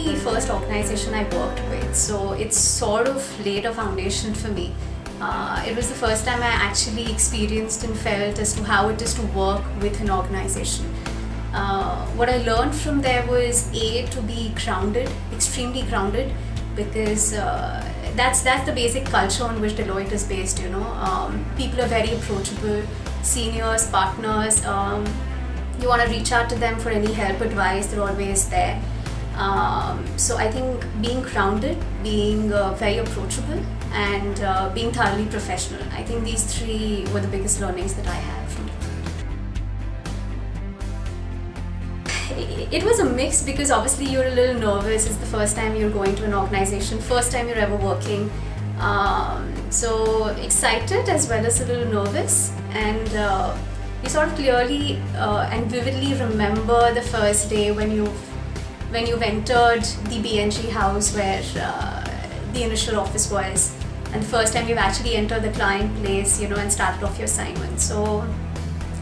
the first organization I worked with, so it sort of laid a foundation for me. It was the first time I actually experienced and felt as to how it is to work with an organization. What I learned from there was to be grounded, extremely grounded, because that's the basic culture on which Deloitte is based. People are very approachable, seniors, partners. You want to reach out to them for any help, advice, they're always there. So I think being grounded, being very approachable, and being thoroughly professional, I think these three were the biggest learnings that I had from it. It was a mix, because obviously you're a little nervous. It's the first time you're going to an organization, first time you're ever working. So excited as well as a little nervous, and you sort of clearly and vividly remember the first day when you've entered the BNG house where the initial office was, and the first time you've actually entered the client place, and started off your assignment. So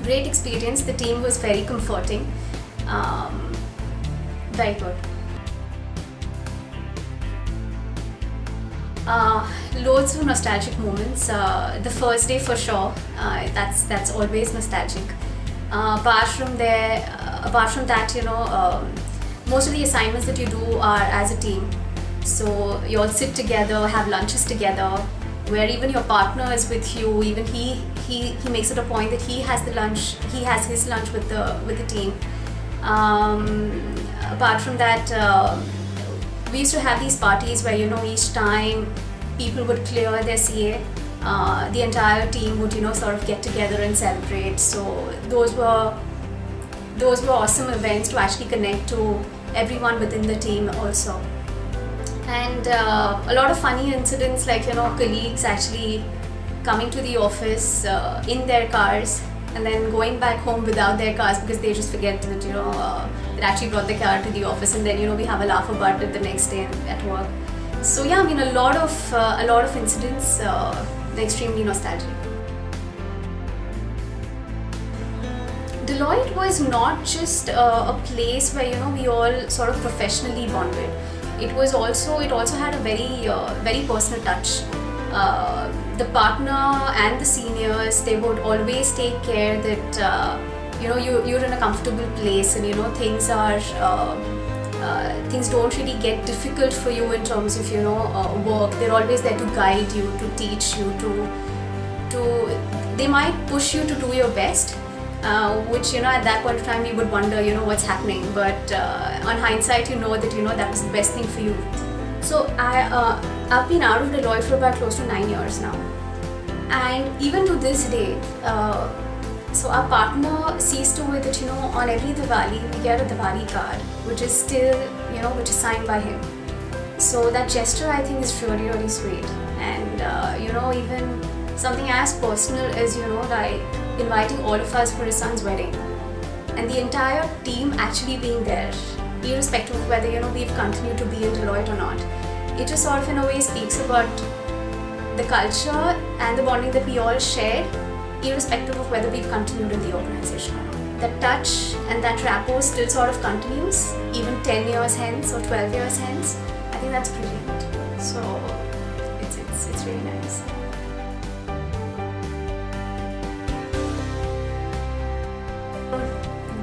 great experience. The team was very comforting, very good. Loads of nostalgic moments. The first day for sure, that's always nostalgic. Apart from that, most of the assignments that you do are as a team. So you all sit together, have lunches together, where even your partner is with you. Even he makes it a point that he has his lunch with the team. Apart from that, we used to have these parties where each time people would clear their CA, the entire team would sort of get together and celebrate. So those were awesome events to actually connect to everyone within the team also. And a lot of funny incidents, like colleagues actually coming to the office in their cars and then going back home without their cars because they just forget that they actually brought the car to the office, and then we have a laugh about it the next day at work. So yeah, I mean a lot of incidents, extremely nostalgic. Deloitte was not just a place where we all sort of professionally bonded. It also had a very personal touch. The partner and the seniors, they would always take care that you're in a comfortable place, and things don't really get difficult for you in terms of work. They're always there to guide you, to teach you, they might push you to do your best, which at that point of time we would wonder what's happening, but on hindsight that that was the best thing for you. So I've been out of Deloitte for about close to 9 years now, and even to this day, so our partner sees to it that on every Diwali we get a Diwali card, which is still which is signed by him. So that gesture, I think, is really sweet, and even something as personal as like inviting all of us for his son's wedding, and the entire team actually being there, irrespective of whether we've continued to be in Deloitte or not. It just sort of in a way speaks about the culture and the bonding that we all share, irrespective of whether we've continued in the organization or not. That touch and that rapport still sort of continues, even 10 years hence or 12 years hence. I think that's brilliant. So it's really nice.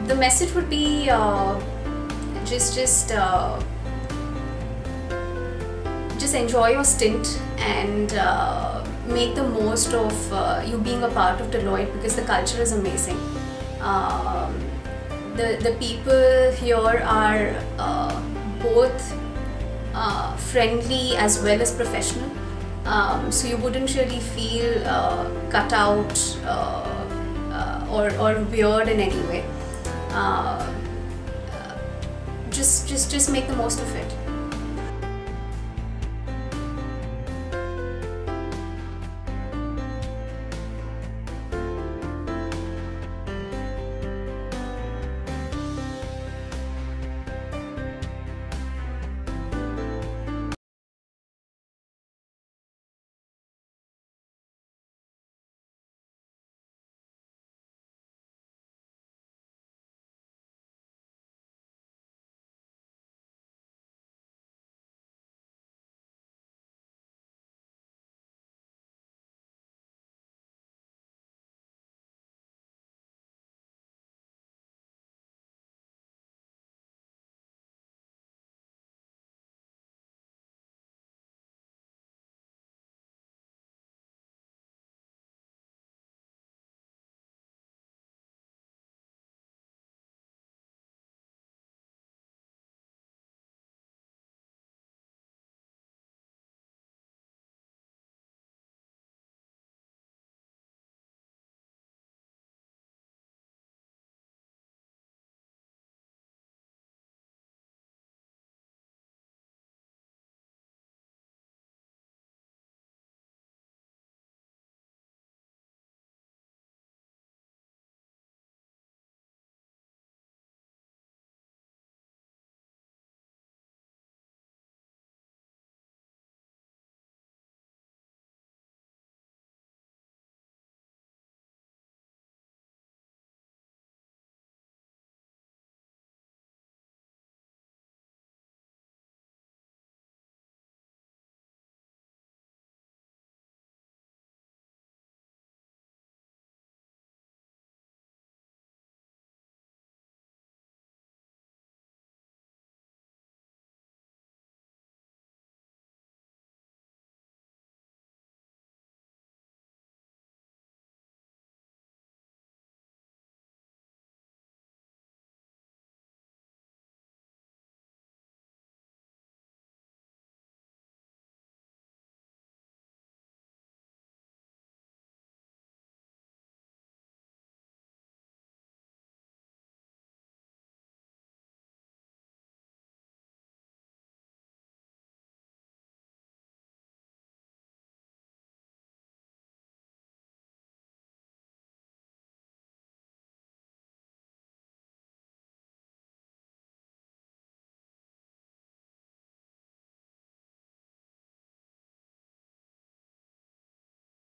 The message would be just enjoy your stint and make the most of you being a part of Deloitte, because the culture is amazing. The people here are both friendly as well as professional, so you wouldn't really feel cut out or weird in any way. Just make the most of it.